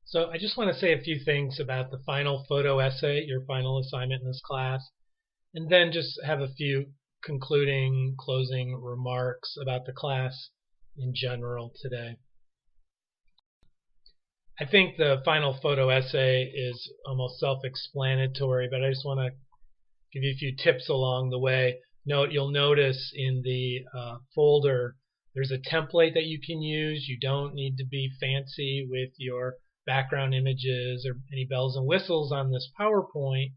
So I just want to say a few things about the final photo essay, your final assignment in this class, and then just have a few concluding, closing remarks about the class in general today. I think the final photo essay is almost self-explanatory, but I just want to give you a few tips along the way. You'll notice in the folder there's a template that you can use. You don't need to be fancy with your background images or any bells and whistles on this PowerPoint.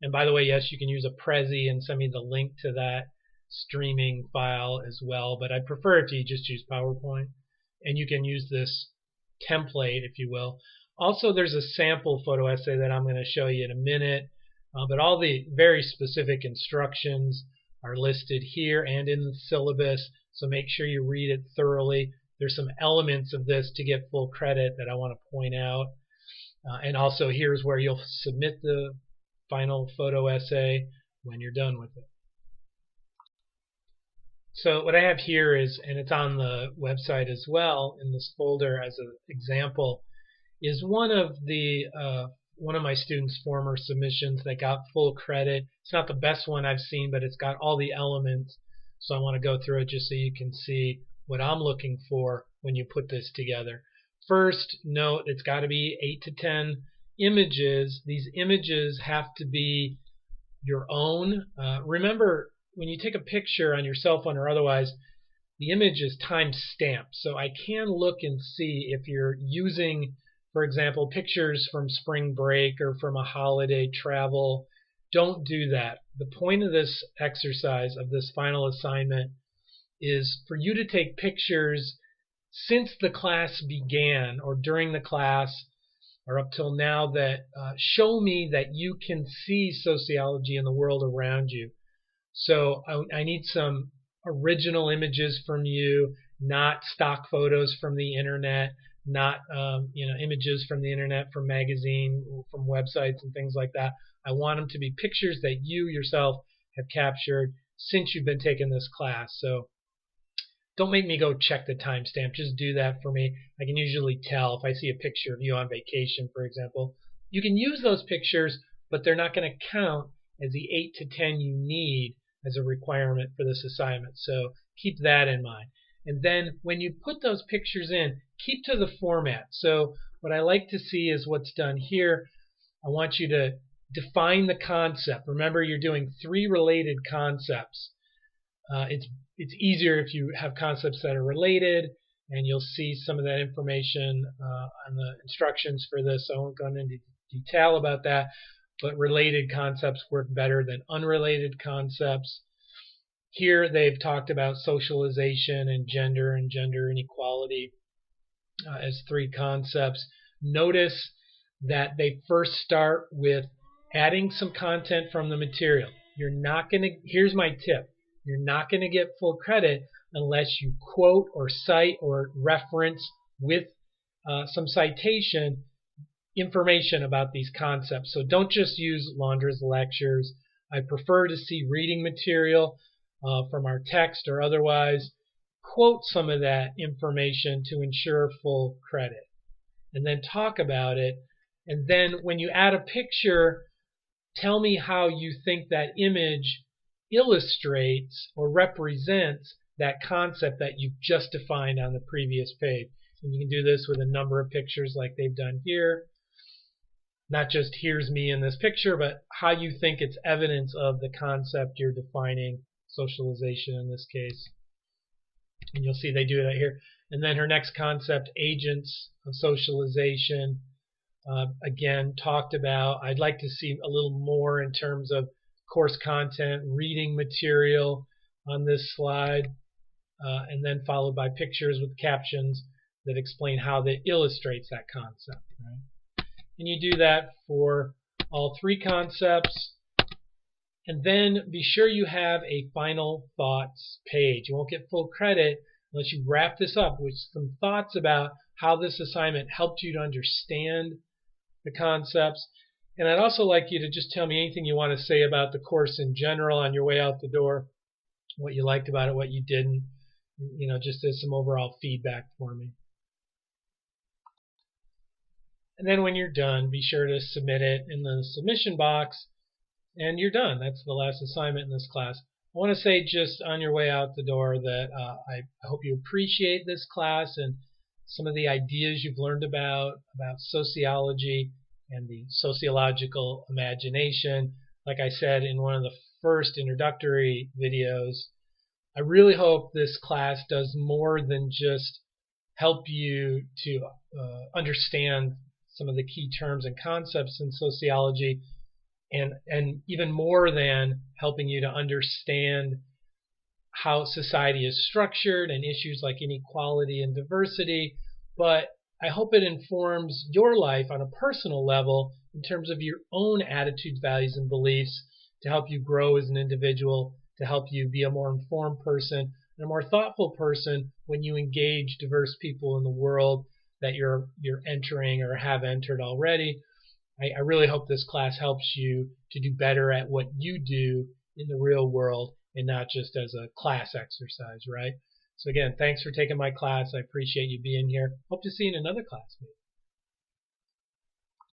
And by the way, yes, you can use a Prezi and send me the link to that streaming file as well, but I prefer if you just use PowerPoint. And you can use this template, if you will. Also, there's a sample photo essay that I'm going to show you in a minute, but all the very specific instructions are listed here and in the syllabus, so make sure you read it thoroughly. There's some elements of this to get full credit that I want to point out. And also here's where you'll submit the final photo essay when you're done with it. So what I have here is, and it's on the website as well in this folder as an example, is one of my students' former submissions that got full credit. It's not the best one I've seen, but it's got all the elements. So I want to go through it just so you can see what I'm looking for when you put this together. First, note it's got to be 8 to 10 images. These images have to be your own. Remember, when you take a picture on your cell phone or otherwise, the image is time stamped. So I can look and see if you're using, for example, pictures from spring break or from a holiday travel. Don't do that. The point of this exercise, of this final assignment, is for you to take pictures since the class began or during the class or up till now that show me that you can see sociology in the world around you. So I need some original images from you, not stock photos from the internet, not images from the internet, from magazine, from websites and things like that. I want them to be pictures that you yourself have captured since you've been taking this class. So don't make me go check the timestamp. Just do that for me. I can usually tell if I see a picture of you on vacation, for example. You can use those pictures, but they're not going to count as the 8 to 10 you need as a requirement for this assignment. So keep that in mind. And then when you put those pictures in, keep to the format. So what I like to see is what's done here. I want you to define the concept. Remember, you're doing 3 related concepts. It's easier if you have concepts that are related, and you'll see some of that information on the instructions for this. So I won't go into detail about that, but related concepts work better than unrelated concepts. Here they've talked about socialization and gender inequality as 3 concepts. Notice that they first start with adding some content from the material. Here's my tip. You're not going to get full credit unless you quote or cite or reference with some citation information about these concepts. So don't just use Londra's lectures. I prefer to see reading material from our text or otherwise. Quote some of that information to ensure full credit. And then talk about it. And then when you add a picture, tell me how you think that image illustrates or represents that concept that you've just defined on the previous page. And you can do this with a number of pictures like they've done here. Not just here's me in this picture, but how you think it's evidence of the concept you're defining, socialization in this case. And you'll see they do that here. And then her next concept, agents of socialization, again talked about. I'd like to see a little more in terms of course content, reading material on this slide, and then followed by pictures with captions that explain how that illustrates that concept. Right? And you do that for all 3 concepts. And then be sure you have a final thoughts page. You won't get full credit unless you wrap this up with some thoughts about how this assignment helped you to understand the concepts. And I'd also like you to just tell me anything you want to say about the course in general on your way out the door, what you liked about it, what you didn't, just as some overall feedback for me. And then when you're done, be sure to submit it in the submission box, and you're done. That's the last assignment in this class. I want to say just on your way out the door that I hope you appreciate this class and some of the ideas you've learned about sociology and the sociological imagination. Like I said in one of the first introductory videos, I really hope this class does more than just help you to understand some of the key terms and concepts in sociology, and even more than helping you to understand how society is structured and issues like inequality and diversity, but I hope it informs your life on a personal level in terms of your own attitudes, values, and beliefs to help you grow as an individual, to help you be a more informed person and a more thoughtful person when you engage diverse people in the world that you're entering or have entered already. I really hope this class helps you to do better at what you do in the real world and not just as a class exercise, right? So again, thanks for taking my class. I appreciate you being here. Hope to see you in another class.